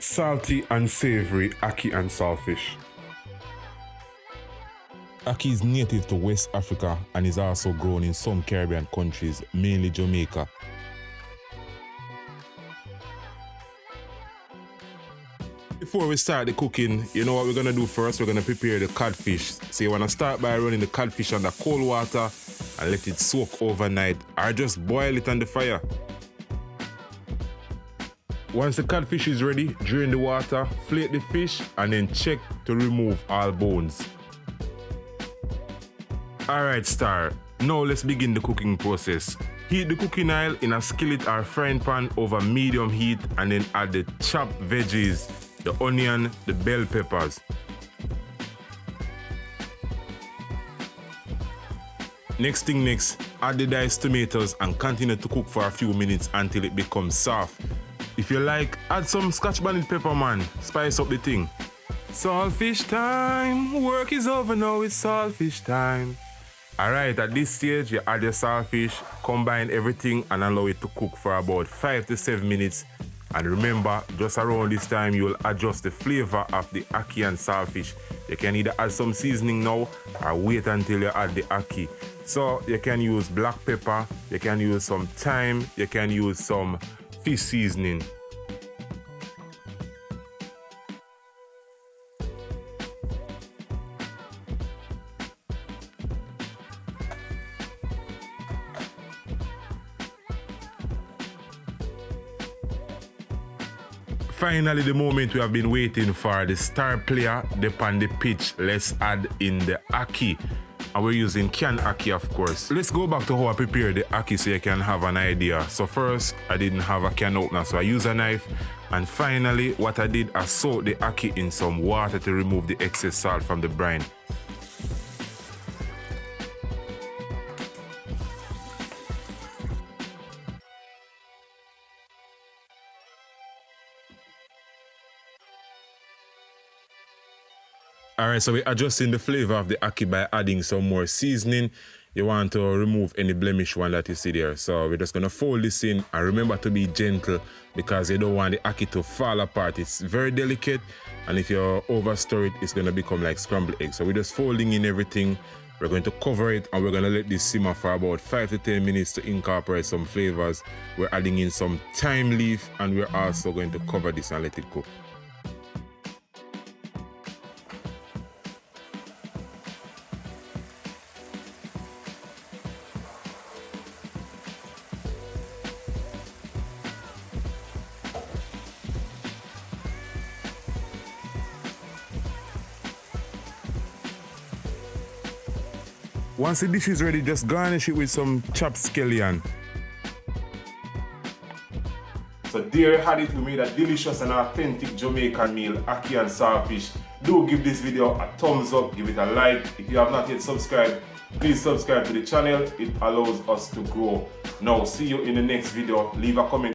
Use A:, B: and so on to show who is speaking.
A: salty and savory ackee and saltfish. Ackee is native to West Africa and is also grown in some Caribbean countries, mainly Jamaica. Before we start the cooking, you know what we're gonna do first? We're gonna prepare the codfish. So you wanna start by running the codfish under cold water and let it soak overnight, or just boil it on the fire. Once the codfish is ready, drain the water, flake the fish, and then check to remove all bones. Alright Star, now let's begin the cooking process. Heat the cooking oil in a skillet or frying pan over medium heat and then add the chopped veggies, the onion, the bell peppers. Next, add the diced tomatoes and continue to cook for a few minutes until it becomes soft. If you like, add some Scotch bonnet pepper, man. Spice up the thing. Saltfish time! Work is over now, it's saltfish time. Alright, at this stage, you add your saltfish, combine everything and allow it to cook for about 5 to 7 minutes. And remember, just around this time, you will adjust the flavor of the ackee and saltfish. You can either add some seasoning now or wait until you add the ackee. So you can use black pepper, you can use some thyme, you can use some fish seasoning. Finally, the moment we have been waiting for, the star player upon the pitch. Let's add in the ackee. And we're using canned ackee, of course. Let's go back to how I prepared the ackee so you can have an idea. So first, I didn't have a can opener, so I used a knife. And finally, what I did, I soaked the ackee in some water to remove the excess salt from the brine. Alright, so we're adjusting the flavor of the ackee by adding some more seasoning. You want to remove any blemish one that you see there. So we're just going to fold this in and remember to be gentle because you don't want the ackee to fall apart. It's very delicate and if you overstir it, it's going to become like scrambled eggs. So we're just folding in everything. We're going to cover it and we're going to let this simmer for about 5 to 10 minutes to incorporate some flavors. We're adding in some thyme leaf and we're also going to cover this and let it cook. Once the dish is ready, just garnish it with some chopped scallion. So there you had it, we made a delicious and authentic Jamaican meal, ackee and saltfish. Do give this video a thumbs up, give it a like. If you have not yet subscribed, please subscribe to the channel. It allows us to grow. Now, see you in the next video. Leave a comment.